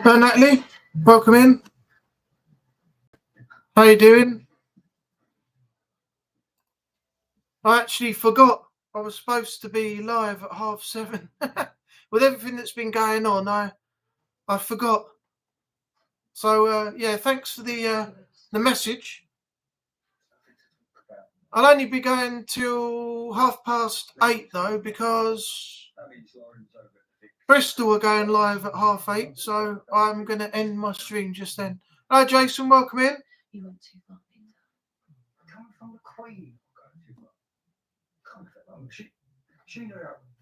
Natalie, welcome in. How you doing? I actually forgot I was supposed to be live at 7:30. With everything that's been going on, I forgot. So yeah, thanks for the message. I'll only be going till 8:30 though, because Bristol are going live at 8:30, so I'm going to end my stream just then. Hello, Jason, welcome in. You went too far, Peter. Coming from the Queen.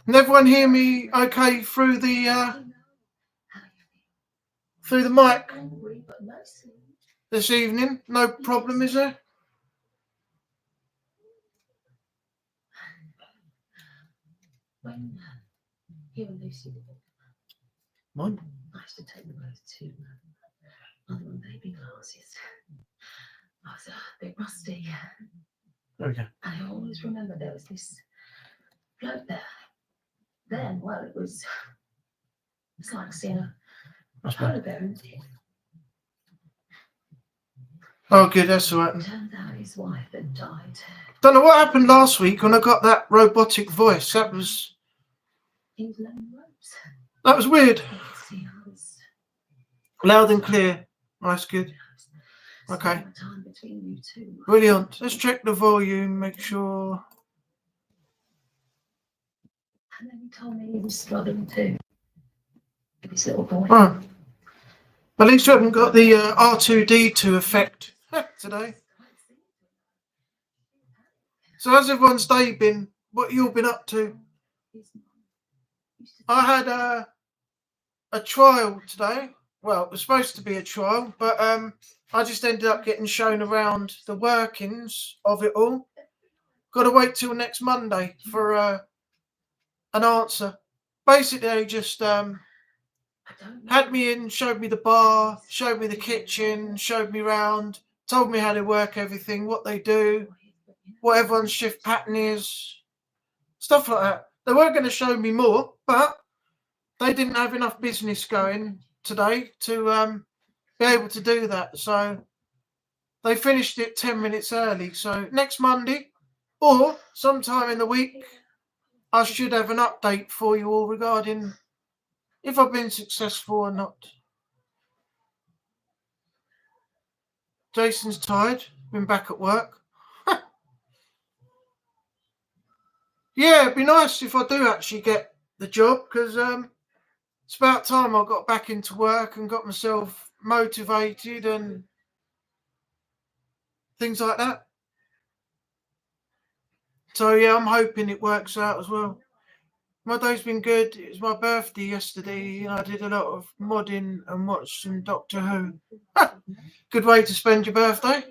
Can everyone hear me okay through the mic this evening? No problem, is there? When you and Lucy did it, Mine? I used to take them both to Mother and Baby classes. I was a bit rusty. Okay. And I always remember there was this bloke there. Then, well, it's like seeing a polar bear in the Oh, good, that's all right. Turned out his wife had died. Don't know what happened last week when I got that robotic voice. That was weird. Loud and clear. That's good. Okay. Brilliant. Let's check the volume, make sure. And then he told me he was struggling too. With his little boy. Oh. At least you haven't got the R2D2 effect today. So how's everyone's day been? What you all been up to? I had a trial today. Well, it was supposed to be a trial, but I just ended up getting shown around the workings of it all. Got to wait till next Monday for an answer. Basically, they just had me in, showed me the bar, showed me the kitchen, showed me round, told me how they work everything, what they do, what everyone's shift pattern is, stuff like that. They weren't going to show me more, but they didn't have enough business going today to be able to do that. So they finished it 10 minutes early. So next Monday or sometime in the week, I should have an update for you all regarding if I've been successful or not. Jason's tired, been back at work. Yeah, it'd be nice if I do actually get the job, because it's about time I got back into work and got myself motivated and things like that. So yeah, I'm hoping it works out as well. My day's been good. It was my birthday yesterday, and I did a lot of modding and watched some Doctor Who. Good way to spend your birthday.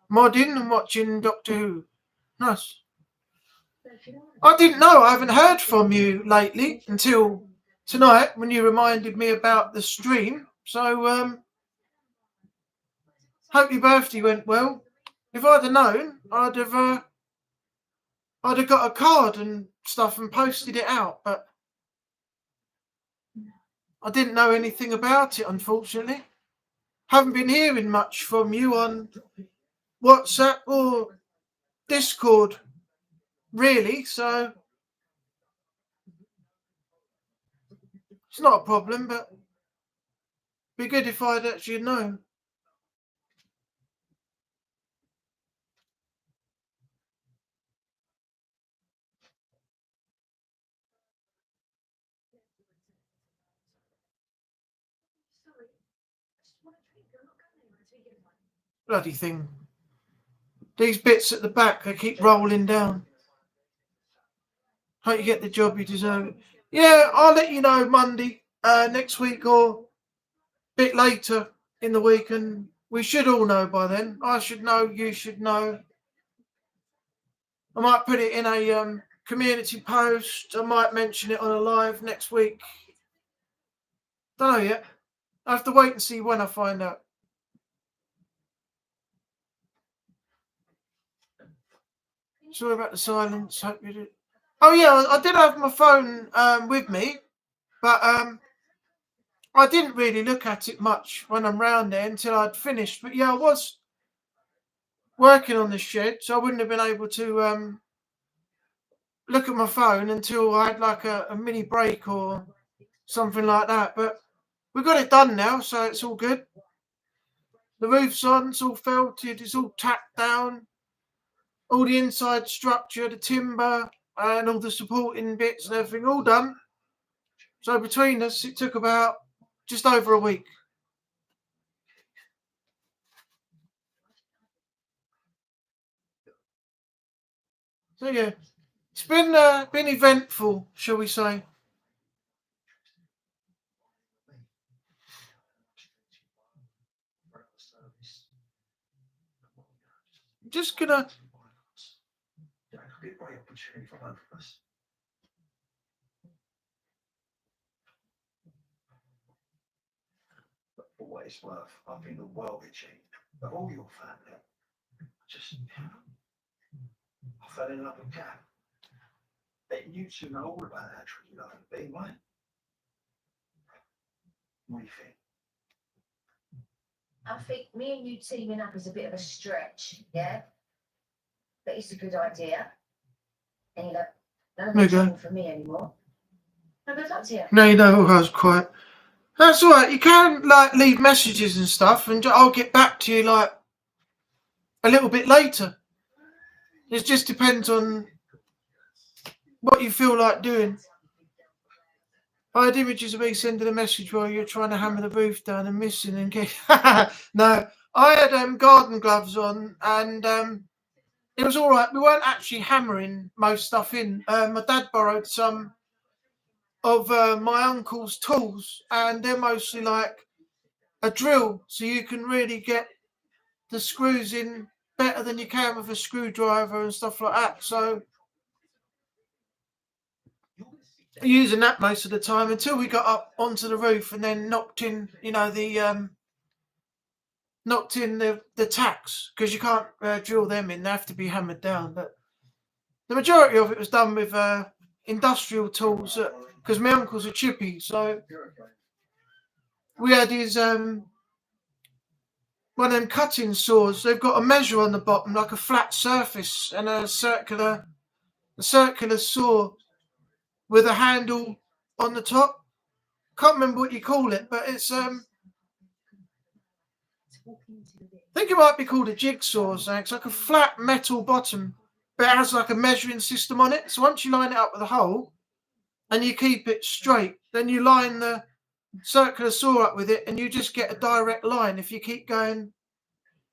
Modding and watching Doctor Who. Nice. I didn't know. I haven't heard from you lately until tonight when you reminded me about the stream. So hope your birthday went well. If I'd have known, I'd have got a card and stuff and posted it out, but I didn't know anything about it, unfortunately. Haven't been hearing much from you on WhatsApp or Discord, really, so it's not a problem, but it'd be good if I'd actually known. Bloody thing. These bits at the back, they keep rolling down. Hope you get the job you deserve it. Yeah, I'll let you know Monday, next week or a bit later in the week, and we should all know by then. I should know, you should know. I might put it in a community post. I might mention it on a live next week. Don't know yet. I have to wait and see when I find out. Sorry about the silence. Hope you did. Oh yeah, I did have my phone with me, but I didn't really look at it much when I'm round there until I'd finished. But yeah, I was working on the shed, so I wouldn't have been able to look at my phone until I had like a mini break or something like that. But we got it done now, so it's all good. The roof's on, it's all felted, it's all tacked down, all the inside structure, the timber, and all the supporting bits and everything, all done. So between us, it took about just over a week. So yeah, it's been eventful, shall we say? I'm just gonna. For what it's worth, I've been a well achieved. But all your family, just I fell in love with Cat. Bet you two know all about that tricky life of being, right? What do you think? I think me and you teaming up is a bit of a stretch, yeah? But it's a good idea. And you know, none of There it's you go. trouble for me anymore. No, good luck to you. No, you know, I was quiet. That's all right. You can like leave messages and stuff, and I'll get back to you like a little bit later. It just depends on what you feel like doing. I had images of me sending a message while you're trying to hammer the roof down and missing and get. No, I had garden gloves on, and it was all right. We weren't actually hammering most stuff in. My dad borrowed some of my uncle's tools, and they're mostly like a drill, so you can really get the screws in better than you can with a screwdriver and stuff like that. So using that most of the time until we got up onto the roof and then knocked in, you know, the tacks, because you can't drill them in; they have to be hammered down. But the majority of it was done with industrial tools, because my uncle's a chippy, so we had his one of them cutting saws. They've got a measure on the bottom, like a flat surface, and a circular saw with a handle on the top. Can't remember what you call it, but it's I think it might be called a jigsaw. So it's like a flat metal bottom, but it has like a measuring system on it. So once you line it up with a hole and you keep it straight, then you line the circular saw up with it, and you just get a direct line if you keep going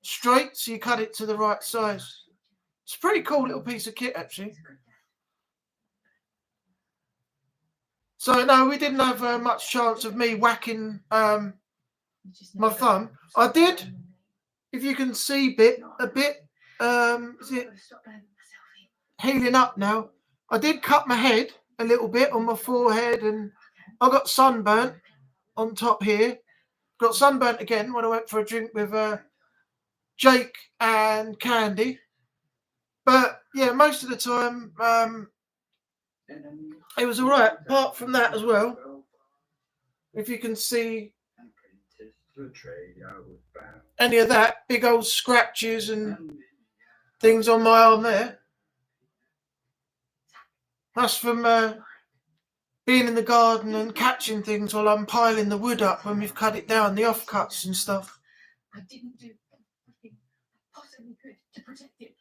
straight. So you cut it to the right size. It's a pretty cool little piece of kit, actually. So no, we didn't have much chance of me whacking my thumb. I did, if you can see a bit, is it healing up now? I did cut my head a little bit on my forehead, and I got sunburnt on top here. Got sunburnt again when I went for a drink with Jake and Candy. But yeah, most of the time it was all right. Apart from that as well, if you can see any of that, big old scratches and things on my arm there. That's from being in the garden and catching things while I'm piling the wood up when we've cut it down, the offcuts and stuff. I didn't do everything I possibly could to protect it.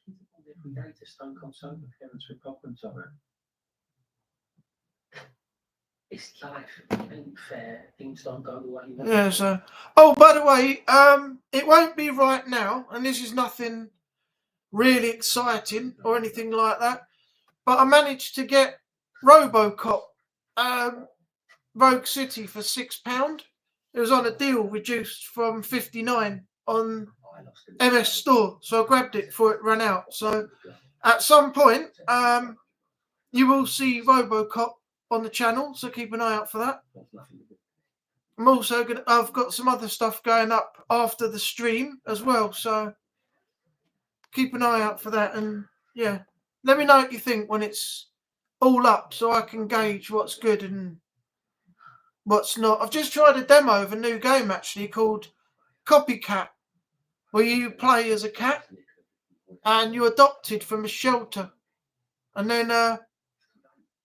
Every day to Stone Cold Sober parents with problems of it. It's life, it ain't fair. Things don't go the way you want. Yeah, so. Oh, by the way, it won't be right now, and this is nothing really exciting or anything like that. But I managed to get RoboCop Rogue City for £6. It was on a deal reduced from 59 on MS Store, so I grabbed it before it ran out. So at some point, you will see RoboCop on the channel, so keep an eye out for that. I'm also I've got some other stuff going up after the stream as well, so keep an eye out for that. And yeah, let me know what you think when it's all up so I can gauge what's good and what's not. I've just tried a demo of a new game actually called Copycat, where you play as a cat and you're adopted from a shelter, and then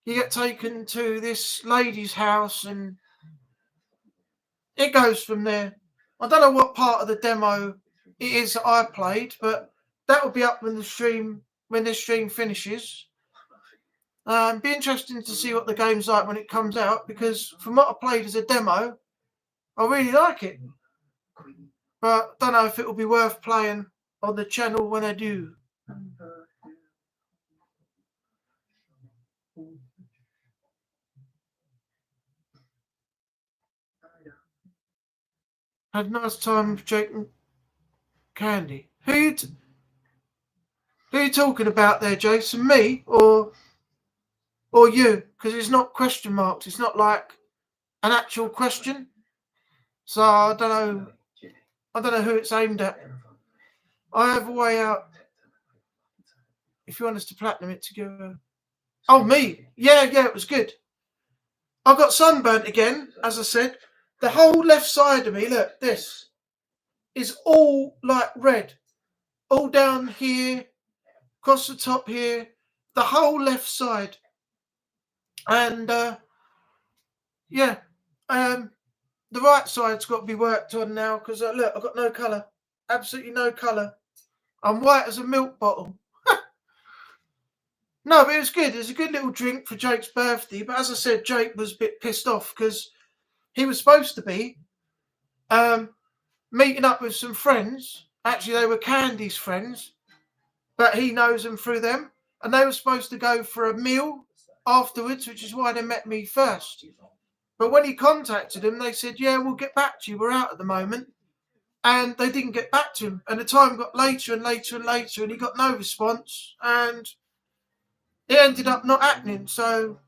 you get taken to this lady's house and it goes from there. I don't know what part of the demo it is that I played, but that will be up when this stream finishes. Be interesting to see what the game's like when it comes out, because from what I played as a demo, I really like it. But don't know if it will be worth playing on the channel when I do. Had a nice time with Jake and Candy. Who you talking about there, Jason? Me or you? Because it's not question marks. It's not like an actual question. So I don't know. I don't know who it's aimed at. I have a way out. If you want us to platinum it together. Oh, me? Yeah, it was good. I got sunburnt again, as I said. The whole left side of me, look, this is all like red. All down here, across the top here, the whole left side. And the right side's got to be worked on now because look, I've got no colour. Absolutely no colour. I'm white as a milk bottle. No, but it was good. It was a good little drink for Jake's birthday. But as I said, Jake was a bit pissed off because he was supposed to be meeting up with some friends. Actually, they were Candy's friends, but he knows them through them. And they were supposed to go for a meal afterwards, which is why they met me first. But when he contacted them, they said, yeah, we'll get back to you. We're out at the moment. And they didn't get back to him. And the time got later and later and later, and he got no response. And it ended up not happening. So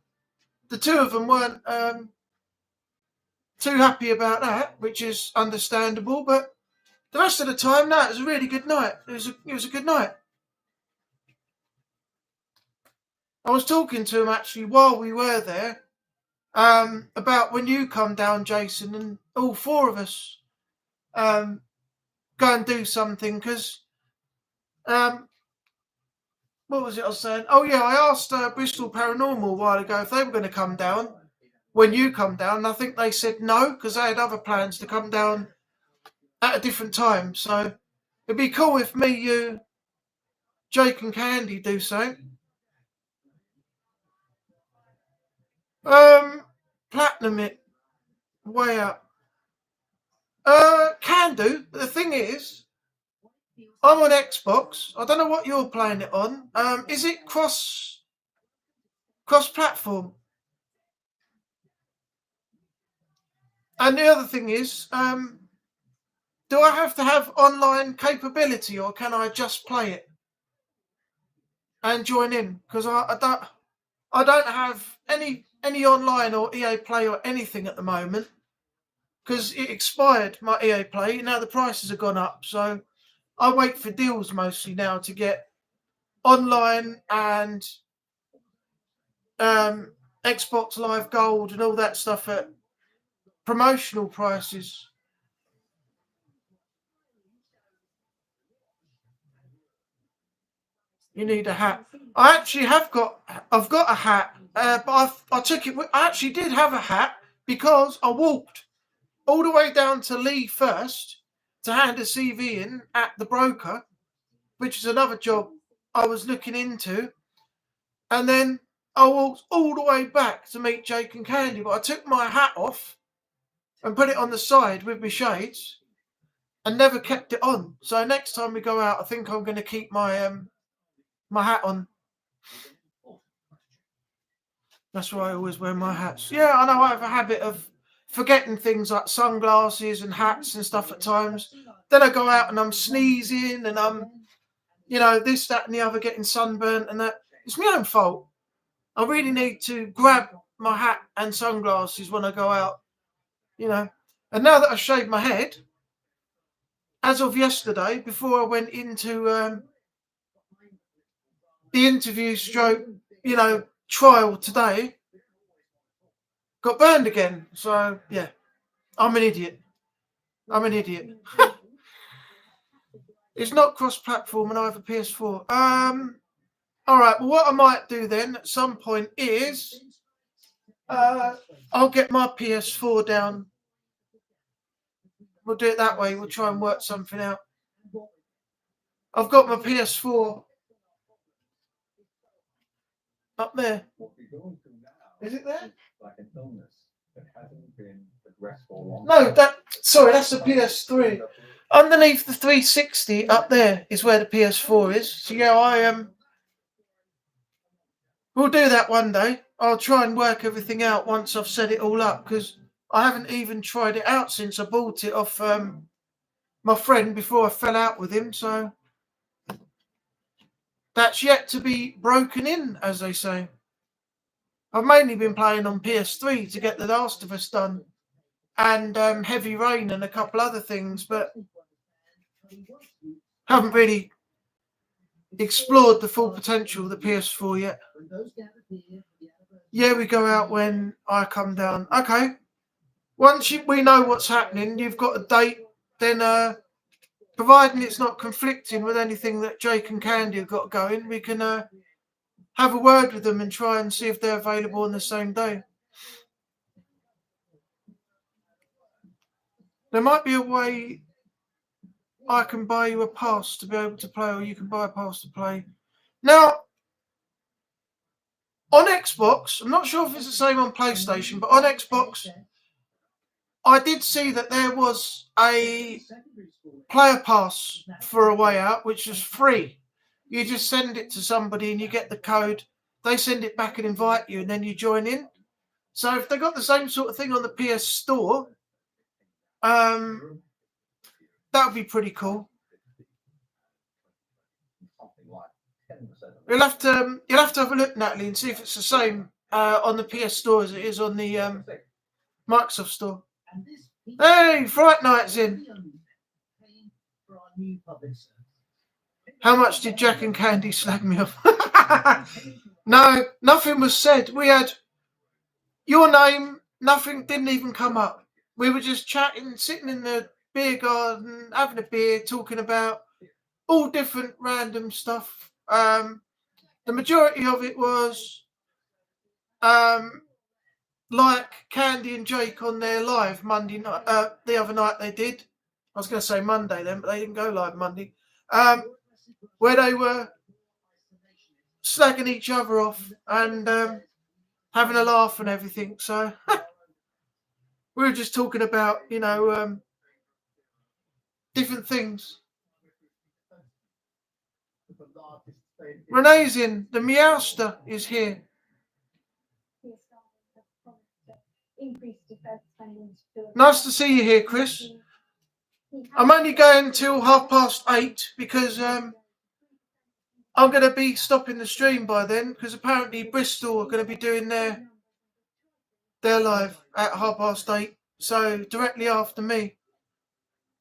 the two of them weren't too happy about that, which is understandable. But the rest of the time, no, it was a really good night. It was a good night. I was talking to him actually while we were there about when you come down, Jason, and all four of us go and do something, because what was it I was saying? Oh yeah, I asked Bristol Paranormal a while ago if they were going to come down when you come down, and I think they said no because they had other plans to come down at a different time. So it'd be cool if me, you, Jake and Candy do something. Platinum it way up. Can do. But the thing is, I'm on Xbox. I don't know what you're playing it on. Is it cross platform? And the other thing is, do I have to have online capability, or can I just play it and join in? Because I don't have any online or EA Play or anything at the moment, because it expired, my EA Play. Now the prices have gone up, so I wait for deals mostly now to get online and Xbox Live Gold and all that stuff at promotional prices. You need a hat. I've got a hat, but I took it. I actually did have a hat because I walked all the way down to Lee first to hand a CV in at the broker, which is another job I was looking into. And then I walked all the way back to meet Jake and Candy, but I took my hat off and put it on the side with my shades and never kept it on. So next time we go out, I think I'm going to keep my my hat on. That's why I always wear my hats. Yeah, I know I have a habit of forgetting things like sunglasses and hats and stuff at times. Then I go out and I'm sneezing and I'm, this, that and the other, getting sunburnt and that. It's my own fault. I really need to grab my hat and sunglasses when I go out, And now that I've shaved my head, as of yesterday, before I went into the interview stroke, trial today got burned again. So yeah, I'm an idiot. I'm an idiot. It's not cross-platform and I have a PS4. All right. Well, what I might do then at some point is I'll get my PS4 down. We'll do it that way. We'll try and work something out. I've got my PS4 up there. Is it there? No, that's the PS3. Underneath the 360 up there is where the PS4 is. So yeah, we'll do that one day. I'll try and work everything out once I've set it all up, because I haven't even tried it out since I bought it off my friend before I fell out with him. So that's yet to be broken in, as they say. I've mainly been playing on PS3 to get The Last of Us done, and Heavy Rain and a couple other things, but haven't really explored the full potential of the PS4 yet. Yeah, we go out when I come down. Okay. Once we know what's happening, you've got a date, then providing it's not conflicting with anything that Jake and Candy have got going, we can have a word with them and try and see if they're available on the same day. There might be a way I can buy you a pass to be able to play, or you can buy a pass to play. Now, on Xbox, I'm not sure if it's the same on PlayStation, but on Xbox, I did see that there was a player pass for A Way Out, which was free. You just send it to somebody and you get the code. They send it back and invite you, and then you join in. So if they got the same sort of thing on the PS Store, that would be pretty cool. You'll have to have a look, Natalie, and see if it's the same on the PS Store as it is on the Microsoft Store. Hey, Fright Night's in. How much did Jack and Candy slag me off? No, nothing was said. We had your name, nothing, didn't even come up. We were just chatting, sitting in the beer garden, having a beer, talking about all different random stuff. The majority of it was like Candy and Jake on their live Monday night. The other night they did. I was going to say Monday then, but they didn't go live Monday. Where they were slagging each other off and having a laugh and everything. So we were just talking about, different things. Renee's in. The Meowster is here. Nice to see you here, Chris. I'm only going till 8:30 because I'm going to be stopping the stream by then, because apparently Bristol are going to be doing their live at 8:30, so directly after me,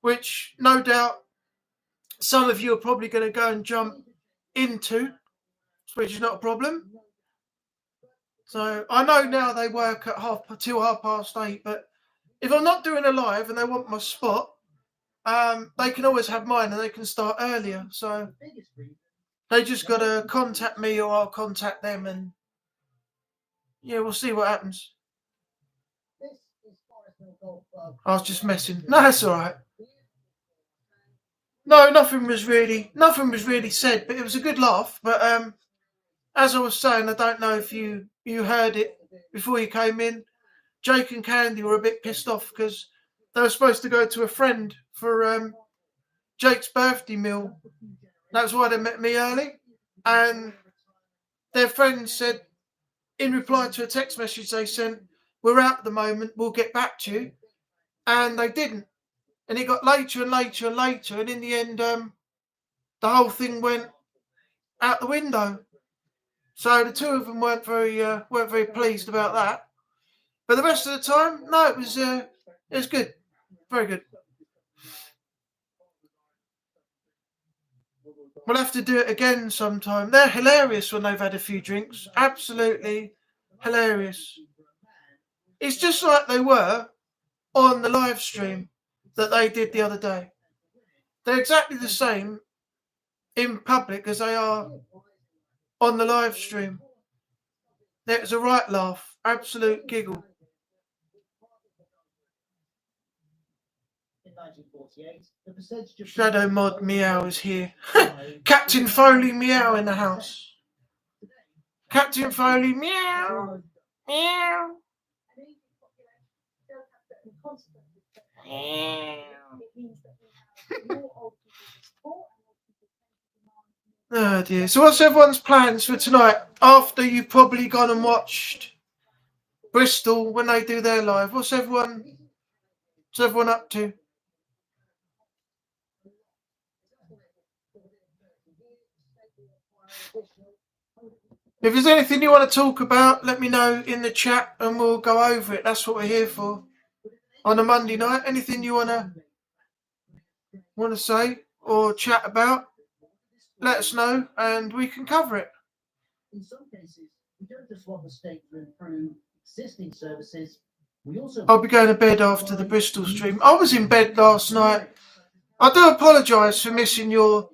which no doubt some of you are probably going to go and jump into, which is not a problem. So I know now they work at 8:30, but if I'm not doing a live and they want my spot, they can always have mine and they can start earlier. So they just got to contact me or I'll contact them, and yeah, we'll see what happens. I was just messing. No, that's all right. No, nothing was really said, but it was a good laugh. But as I was saying, I don't know if you heard it before you came in. Jake and Candy were a bit pissed off because they were supposed to go to a friend for Jake's birthday meal. That's why they met me early. And their friend said, in reply to a text message they sent, "We're out at the moment, we'll get back to you." And they didn't. And it got later and later and later. And in the end, the whole thing went out the window. So the two of them weren't very pleased about that. But the rest of the time, no, it was good. Very good. We'll have to do it again sometime. They're hilarious when they've had a few drinks. Absolutely hilarious. It's just like they were on the live stream that they did the other day. They're exactly the same in public as they are on the live stream. It was a right laugh, absolute giggle. In 1948, the percentage of Shadow Mod Meow is here. Captain Foley Meow in the house. Captain Foley Meow. Meow. Oh dear. So what's everyone's plans for tonight? After you've probably gone and watched Bristol when they do their live, what's everyone up to? If there's anything you want to talk about, let me know in the chat and we'll go over it. That's what we're here for. On a Monday night, anything you want to say or chat about, let us know and we can cover it. In some cases, we don't just want the state to improve existing services, we also... I'll be going to bed after the Bristol stream. I was in bed last night. I do apologise for missing your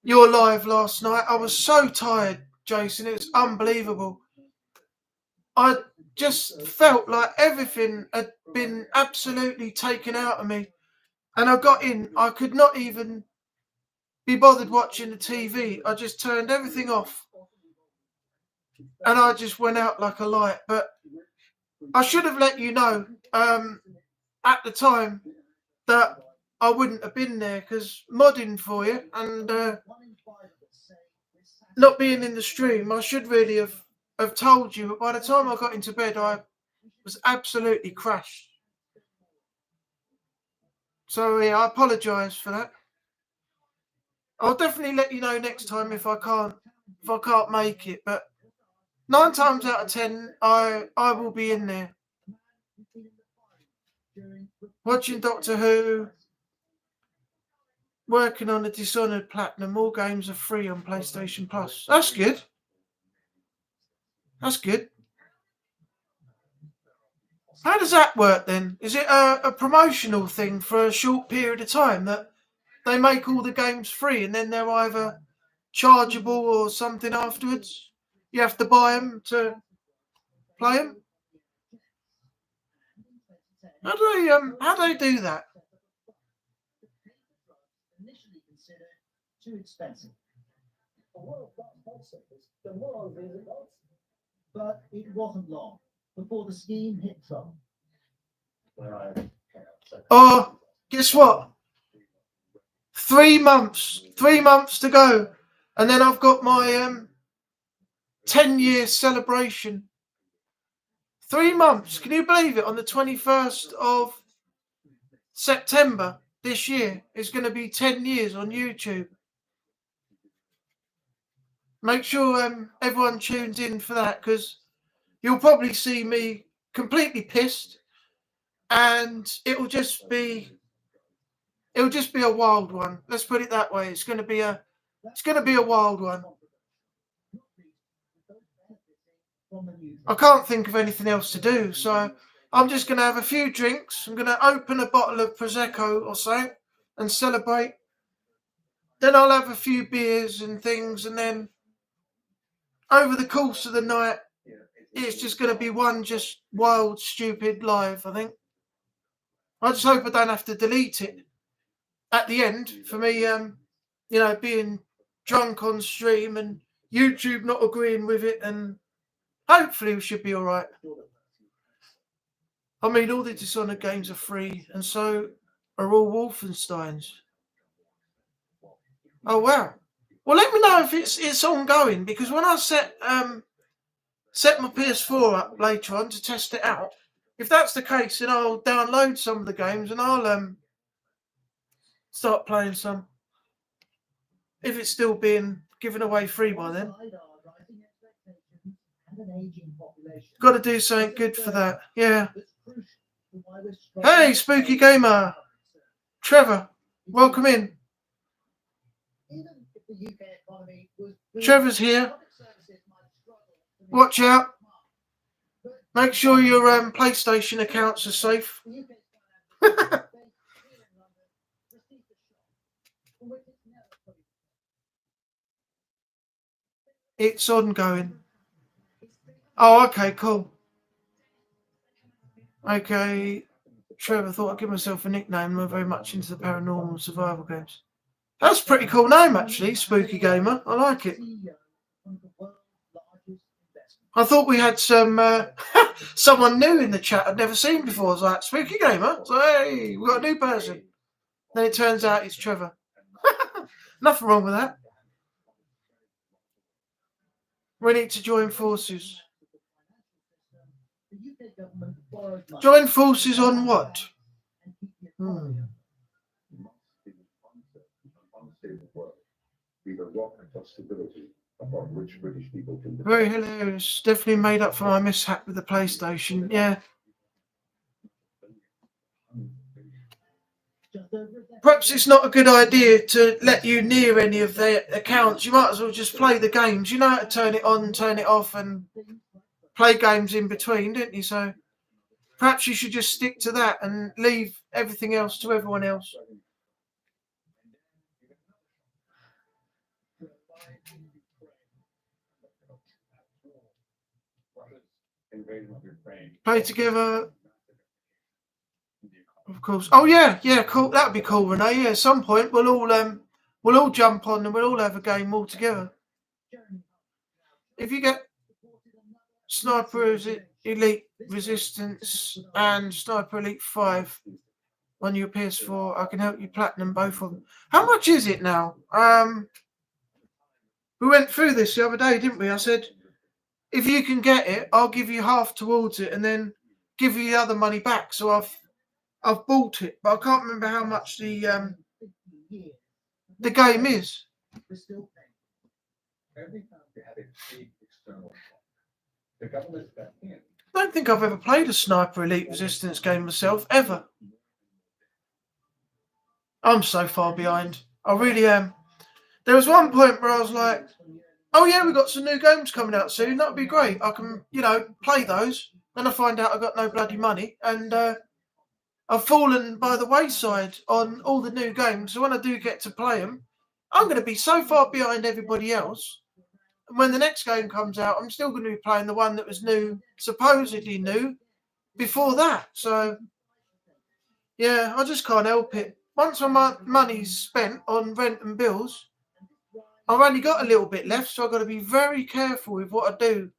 live last night. I was so tired, Jason. It was unbelievable. I just felt like everything had been absolutely taken out of me. And I got in. I could not even be bothered watching the TV. I just turned everything off. And I just went out like a light. But I should have let you know at the time that I wouldn't have been there, because modding for you and not being in the stream, I should really have told you. But by the time I got into bed, I was absolutely crashed. So yeah, I apologise for that. I'll definitely let you know next time if I can't make it. But 9 times out of 10, I will be in there watching Doctor Who, working on the Dishonored Platinum. All games are free on PlayStation Plus. That's good. That's good. How does that work then? Is it a promotional thing for a short period of time that they make all the games free and then they're either chargeable or something afterwards? You have to buy them to play them? How do they do that? Initially considered too expensive. But it wasn't long before the scheme hit trouble. Oh, guess what? 3 months. 3 months to go. And then I've got my 10-year celebration. 3 months. Can you believe it? On the 21st of September this year, it's going to be 10 years on YouTube. Make sure everyone tunes in for that, because you'll probably see me completely pissed, and it'll just be a wild one. Let's put it that way. It's going to be a wild one. I can't think of anything else to do, so I'm just going to have a few drinks. I'm going to open a bottle of Prosecco or so and celebrate. Then I'll have a few beers and things, and then over the course of the night, it's just going to be one just wild, stupid live, I think. I just hope I don't have to delete it at the end for me, being drunk on stream and YouTube not agreeing with it, and hopefully we should be all right. I mean, all the Dishonored games are free, and so are all Wolfensteins. Oh, wow. Well, let me know if it's ongoing, because when I set my PS4 up later on to test it out, if that's the case, then I'll download some of the games and I'll start playing some. If it's still being given away free by then. Got to do something good for that. Yeah. Hey, Spooky Gamer. Trevor, welcome in. the UK economy was Trevor's here. public services might struggle to meet Watch out. But Make sure your PlayStation accounts are safe. the UK's financial system faced here in London received a shock from which it's never fully. It's ongoing. Oh, okay, cool. Okay, Trevor, thought I'd give myself a nickname. I'm very much into the paranormal survival games. That's a pretty cool name, actually, Spooky Gamer. I like it. CEO of the world's largest investment. I thought we had some someone new in the chat I'd never seen before. I was like, Spooky Gamer? So, hey, we've got a new person. Then it turns out it's Trevor. Nothing wrong with that. We need to join forces. The UK government borrowed money Join forces on what? and keep the economy up. Unstable world. Leave a rock of stability upon which British people can depend. Very hilarious. Definitely made up for my mishap with the PlayStation. Yeah. Just over a decade Perhaps it's not a good idea to let you near any of their accounts. You might as well just play the games. You know how to turn it on, turn it off, and play games in between, don't you? So perhaps you should just stick to that and leave everything else to everyone else. Play together, of course. Oh yeah, cool. That'd be cool, Renee. Yeah, at some point we'll all jump on and we'll all have a game all together. If you get Sniper Elite Resistance and Sniper Elite 5 on your PS4, I can help you platinum both of them. How much is it now? We went through this the other day, didn't we? I said, if you can get it, I'll give you half towards it and then give you the other money back. So I've bought it, but I can't remember how much the game is. we're still paying. Every time you have a big external shock, the government step in. I don't think I've ever played a Sniper Elite Resistance game myself, ever. I'm so far behind. I really am. There was one point where I was like, oh yeah, we've got some new games coming out soon. That'd be great. I can, play those. Then I find out I've got no bloody money. And I've fallen by the wayside on all the new games. So when I do get to play them, I'm going to be so far behind everybody else. And when the next game comes out, I'm still going to be playing the one that was new, supposedly new, before that. So, yeah, I just can't help it. Once my money's spent on rent and bills, I've only got a little bit left, so I've got to be very careful with what I do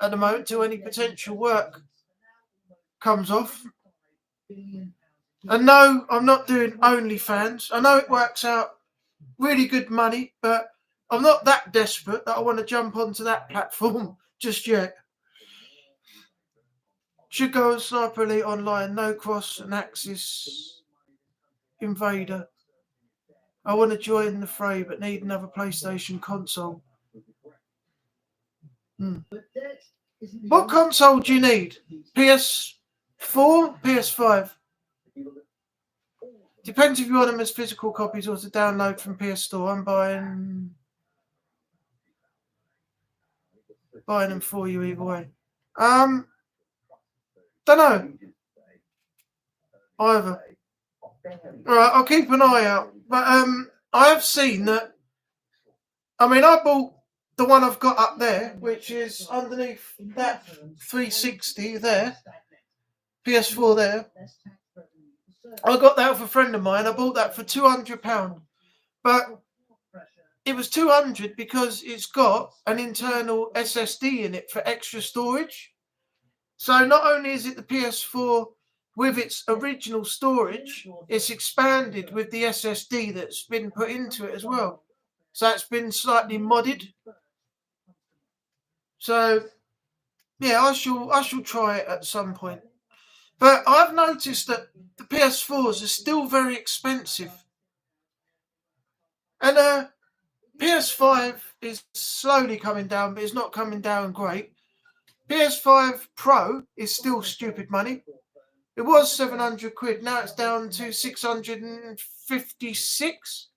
at the moment till any potential work comes off. And no, I'm not doing OnlyFans. I know it works out really good money, but I'm not that desperate that I want to jump onto that platform just yet. Should go on Sniper Elite Online, no cross and Axis Invader. I want to join the fray, but need another PlayStation console. But debt isn't the What only- console do you need? PS4, PS5? Depends if you want them as physical copies or to download from PS Store. I'm buying them for you either way. Don't know. Either. All right, I'll keep an eye out. But I have seen that. I mean, I bought the one I've got up there, which is underneath that 360 there, PS4 there. I got that off a friend of mine. I bought that for £200, but it was £200 because it's got an internal SSD in it for extra storage. So not only is it the PS4 with its original storage, it's expanded with the SSD that's been put into it as well. So it's been slightly modded. So yeah, I shall try it at some point. But I've noticed that the PS4s are still very expensive. And PS5 is slowly coming down, but it's not coming down great. PS5 Pro is still stupid money. It was £700, now it's down to 656,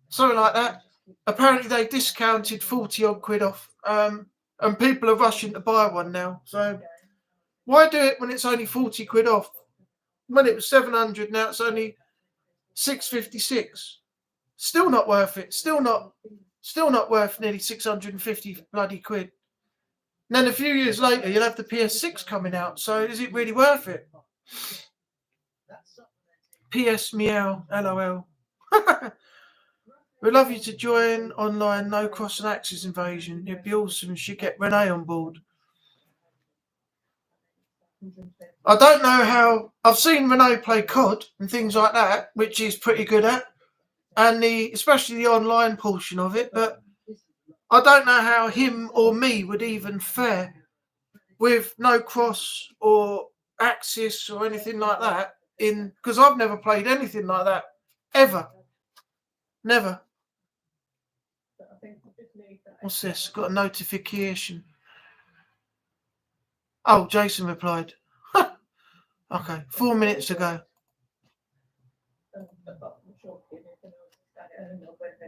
something like that. apparently they discounted 40 odd quid off, and people are rushing to buy one now. So why do it when it's only 40 quid off? When it was 700, now it's only 656. Still not worth it. Still not worth nearly 650 bloody quid. And then a few years later, you'll have the PS6 coming out. So is it really worth it? PS Meow, LOL. We'd love you to join online No Cross and Axis Invasion. It'd be awesome. You should get Renee on board. I don't know how. I've seen Renee play COD and things like that, which he's pretty good at, and especially the online portion of it. But I don't know how him or me would even fare with No Cross or Axis or anything like that. Because I've never played anything like that ever. Never. What's this? Got a notification. Oh, Jason replied. Okay, 4 minutes ago.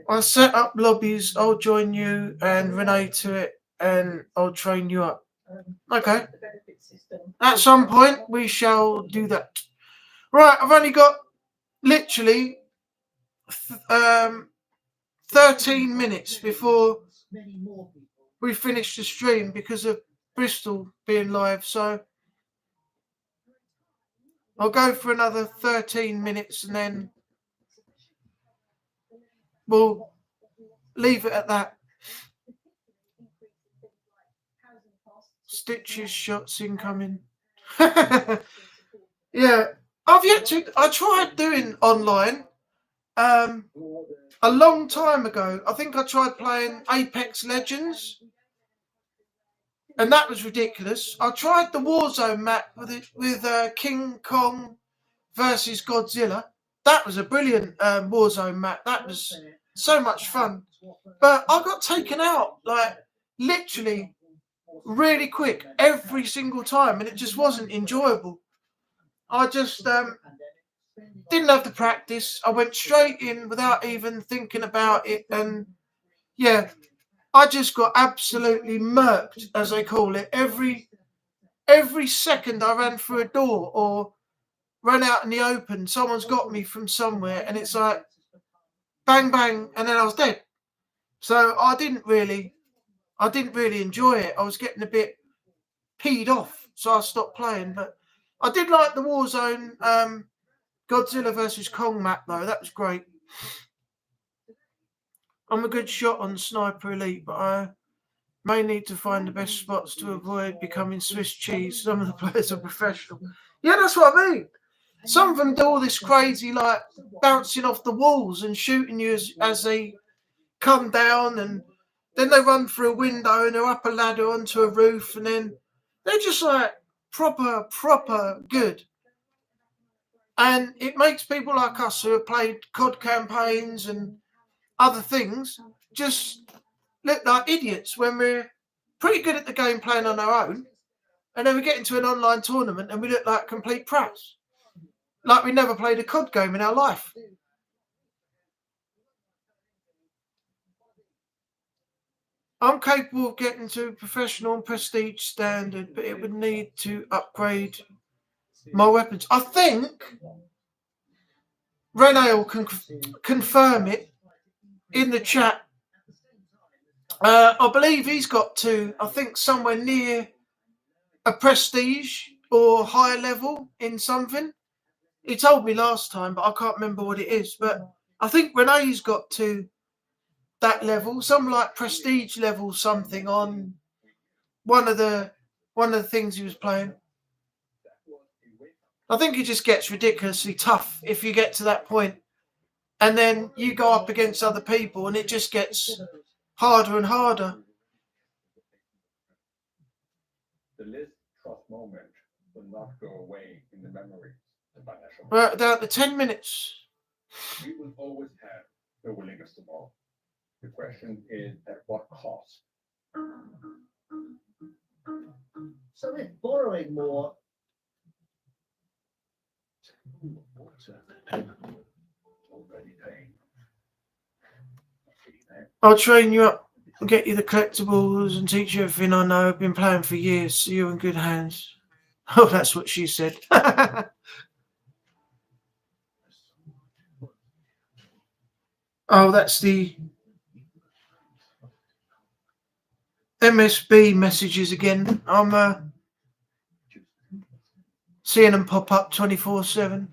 I'll set up lobbies. I'll join you and Renee to it, and I'll train you up. Okay. At some point, we shall do that. Right, I've only got literally 13 minutes before we finish the stream because of Bristol being live. So I'll go for another 13 minutes and then we'll leave it at that. Stitches shots incoming. Yeah, I tried doing online a long time ago. I think I tried playing Apex Legends, and that was ridiculous. I tried the Warzone map with King Kong versus Godzilla. That was a brilliant Warzone map. That was so much fun. But I got taken out, like, literally really quick every single time, and it just wasn't enjoyable. I just didn't have the practice. I went straight in without even thinking about it, and yeah, I just got absolutely murked, as they call it. Every second I ran through a door or ran out in the open, someone's got me from somewhere, and it's like bang bang, and then I was dead. So I didn't really enjoy it. I was getting a bit peed off, so I stopped playing. But I did like the Warzone Godzilla versus Kong map, though. That was great. I'm a good shot on Sniper Elite, but I may need to find the best spots to avoid becoming Swiss cheese. Some of the players are professional. Yeah, that's what I mean. Some of them do all this crazy, like, bouncing off the walls and shooting you as they come down, and then they run through a window and they're up a ladder onto a roof, and then they're just like proper good. And it makes people like us who have played COD campaigns and other things just look like idiots when we're pretty good at the game playing on our own, and then we get into an online tournament and we look like complete praps. Like we never played a COD game in our life. I'm capable of getting to professional and prestige standard, but it would need to upgrade my weapons. I think Renee will confirm it in the chat. I believe he's got to, I think, somewhere near a prestige or higher level in something. He told me last time, but I can't remember what it is. But I think Renee's got to that level, some like prestige level something on one of the things he was playing. I think it just gets ridiculously tough if you get to that point, and then you go up against other people and it just gets harder and harder. The Liz Truss moment will not go away in the memories of our national. We're down to 10 minutes. We will always have the willingness to more. The question is at what cost? So if borrowing more, Already paying. I'll train you up and get you the collectibles and teach you everything I know. I've been playing for years, so you're in good hands. Oh, that's what she said. Oh, that's the MSB messages again. I'm seeing them pop up 24/7.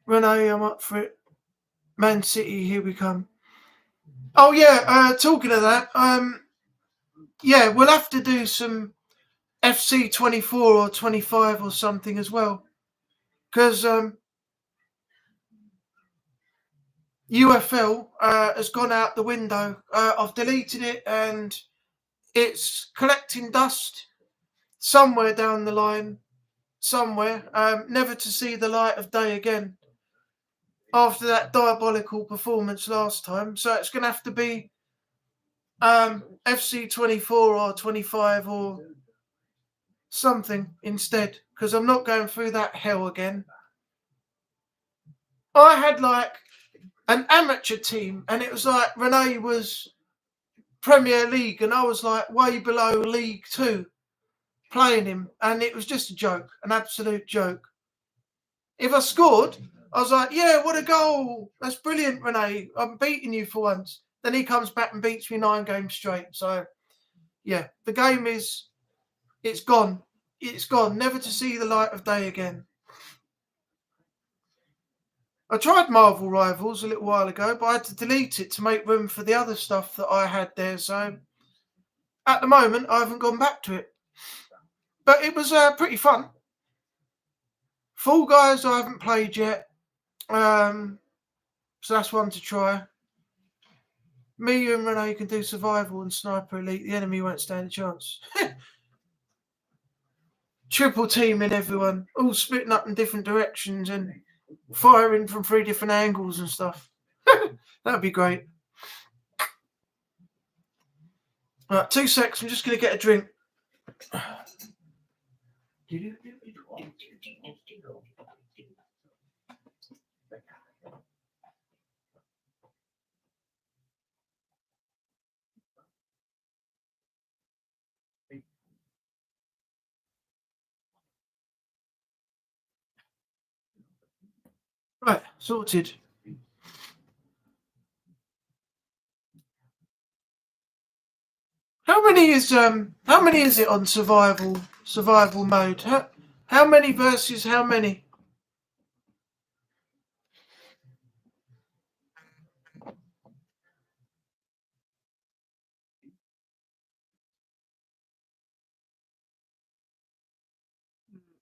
Renee, I'm up for it. Man City, here we come. Oh yeah, talking of that, yeah, we'll have to do some FC 24 or 25 or something as well, because UFL has gone out the window. I've deleted it and it's collecting dust somewhere down the line, somewhere, never to see the light of day again after that diabolical performance last time. So it's going to have to be FC 24 or 25 or something instead, because I'm not going through that hell again. I had like an amateur team and it was like Renee was Premier League and I was like way below League 2 playing him, and it was just a joke, an absolute joke. If I scored, I was like, yeah, what a goal. That's brilliant, Renee. I'm beating you for once. Then he comes back and beats me 9 games straight. So, yeah, the game it's gone. It's gone, never to see the light of day again. I tried Marvel Rivals a little while ago, but I had to delete it to make room for the other stuff that I had there. So, at the moment, I haven't gone back to it. But it was pretty fun. Fall Guys I haven't played yet. So that's one to try. Me and Renee can do Survival and Sniper Elite. The enemy won't stand a chance. Triple teaming everyone, all splitting up in different directions and firing from 3 different angles and stuff. That'd be great. Right, 2 secs. I'm just going to get a drink. Right, sorted. How many is it on survival mode? How many versus how many?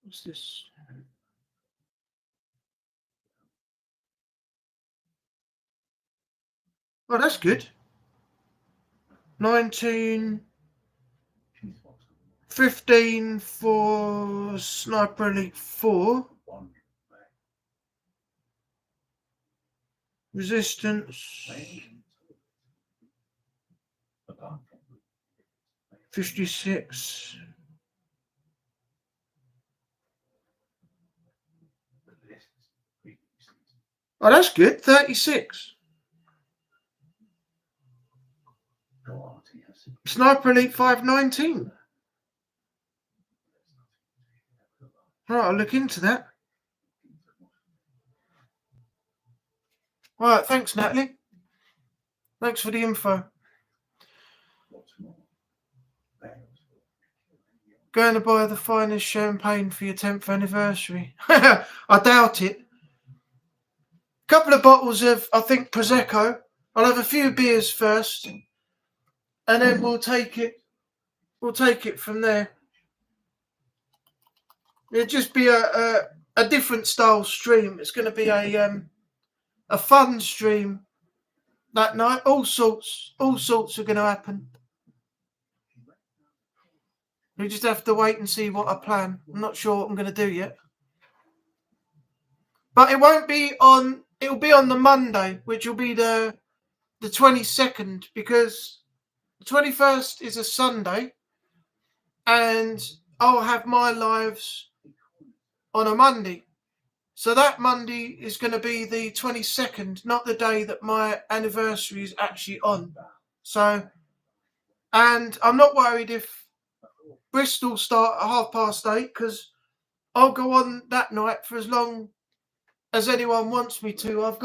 What's this? Oh, that's good. 19, 15 for Sniper Elite 4. Resistance 56. Oh, that's good. 36. Sniper Elite 519. Right, I'll look into that. Right, thanks, Natalie. Thanks for the info. Going to buy the finest champagne for your 10th anniversary. I doubt it. A couple of bottles of, I think, Prosecco. I'll have a few beers first, and then we'll take it. We'll take it from there. It'll just be a different style stream. It's going to be a fun stream that night. All sorts are going to happen. We just have to wait and see what I plan. I'm not sure what I'm going to do yet. But it won't be on. It'll be on the Monday, which will be the 22nd, because the 21st is a Sunday, and I'll have my lives on a Monday. So that Monday is going to be the 22nd, not the day that my anniversary is actually on. So, and I'm not worried if Bristol start at 8:30 because I'll go on that night for as long as anyone wants me to. As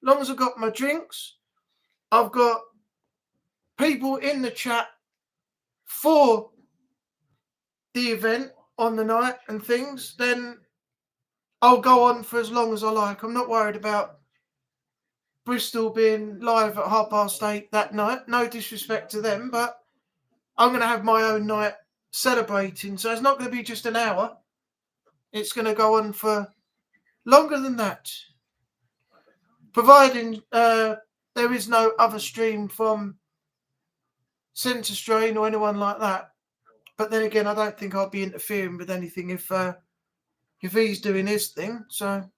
long as I've got my drinks, I've got people in the chat for the event on the night and things, then I'll go on for as long as I like. I'm not worried about Bristol being live at 8:30 that night. No disrespect to them, but I'm going to have my own night celebrating. So it's not going to be just an hour. It's going to go on for longer than that. Providing there is no other stream from Centre Strain or anyone like that. But then again, I don't think I'll be interfering with anything if he's doing his thing. So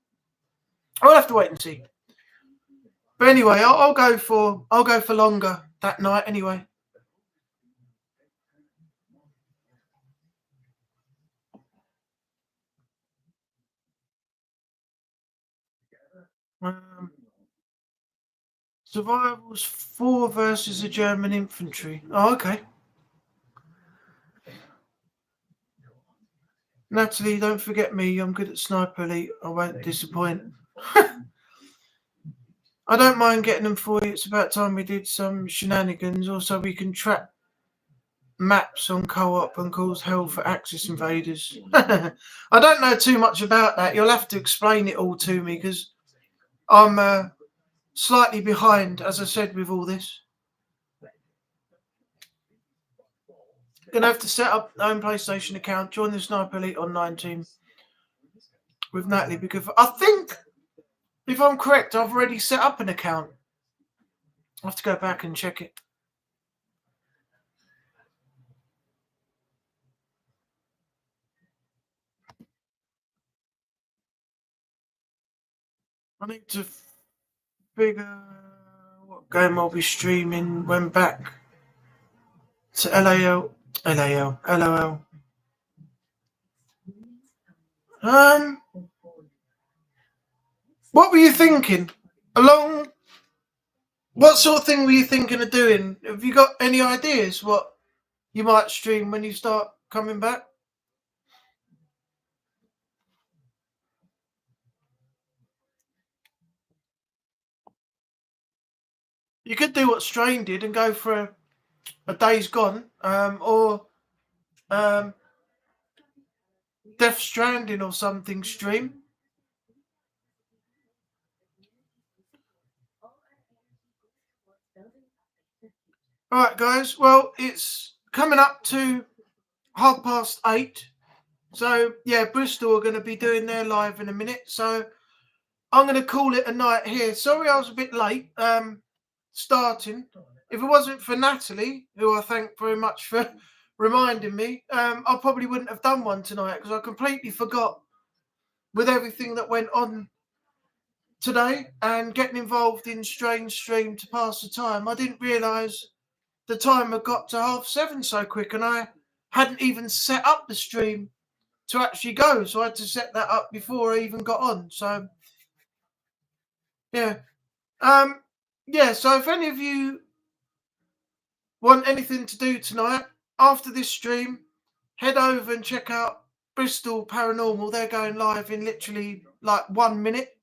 I'll have to wait and see. But anyway, I'll go for longer that night anyway. Survivals 4 versus the German infantry. Oh, okay. Natalie, don't forget me. I'm good at Sniper Elite. I won't disappoint. I don't mind getting them for you. It's about time we did some shenanigans. Also, we can track maps on co-op and cause hell for Axis invaders. I don't know too much about that. You'll have to explain it all to me because I'm slightly behind, as I said, with all this. Gonna have to set up my own PlayStation account, join the Sniper Elite Online team with Natalie because I think, if I'm correct, I've already set up an account. I'll have to go back and check it. I need to figure what game I'll be streaming when back to LOL. What were you thinking? What sort of thing were you thinking of doing? Have you got any ideas what you might stream when you start coming back? You could do what Strain did and go for a Days Gone, or Death Stranding or something stream. Alright guys, well it's coming up to 8:30. So yeah, Bristol are going to be doing their live in a minute. So I'm going to call it a night here. Sorry I was a bit late starting. If it wasn't for Natalie, who I thank very much for reminding me, I probably wouldn't have done one tonight because I completely forgot with everything that went on today and getting involved in Strange Stream to pass the time. I didn't realise the time had got to 7:30 so quick, and I hadn't even set up the stream to actually go, so I had to set that up before I even got on. So yeah, so if any of you want anything to do tonight after this stream, head over and check out Bristol Paranormal. They're going live in literally like 1 minute,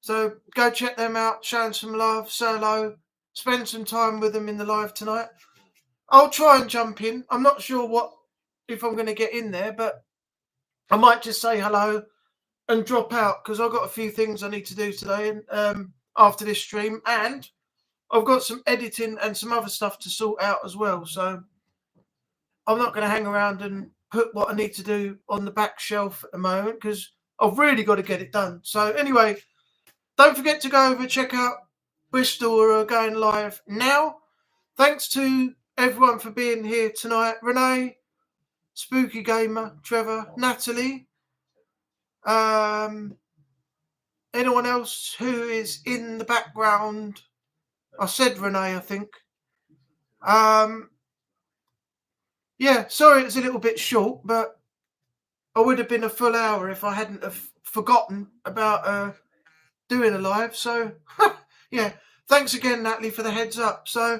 so go check them out, show them some love, say hello, spend some time with them in the live tonight. I'll try and jump in. I'm not sure if I'm going to get in there, but I might just say hello and drop out because I've got a few things I need to do today after this stream, and I've got some editing and some other stuff to sort out as well. So I'm not going to hang around and put what I need to do on the back shelf at the moment because I've really got to get it done. So anyway, don't forget to go over and check out Bristol, who are going live now. Thanks to everyone for being here tonight. Renee, Spooky Gamer, Trevor, Natalie, anyone else who is in the background. I said Renee, I think. Yeah, sorry it's a little bit short, but I would have been a full hour if I hadn't have forgotten about doing a live. So yeah, thanks again, Natalie, for the heads up. So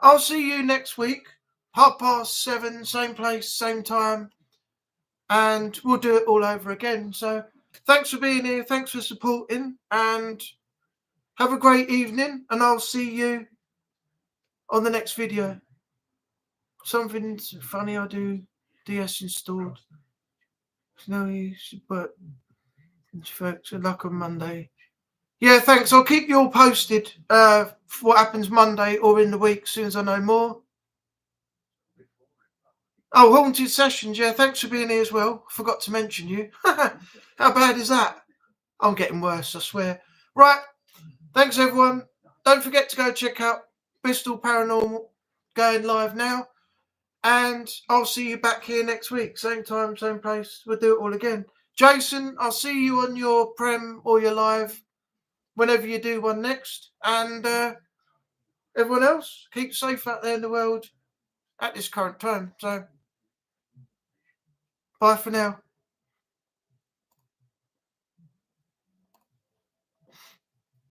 I'll see you next week, 7:30, same place, same time, and we'll do it all over again. So thanks for being here, thanks for supporting, and have a great evening, and I'll see you on the next video. Something funny I do, DS installed. No use, but good luck on Monday. Yeah, thanks. I'll keep you all posted for what happens Monday or in the week as soon as I know more. Oh, Haunted Sessions. Yeah, thanks for being here as well. Forgot to mention you. How bad is that? I'm getting worse, I swear. Right. Thanks, everyone. Don't forget to go check out Bristol Paranormal, going live now. And I'll see you back here next week. Same time, same place. We'll do it all again. Jason, I'll see you on your Prem or your live whenever you do one next. And everyone else, keep safe out there in the world at this current time. So, bye for now.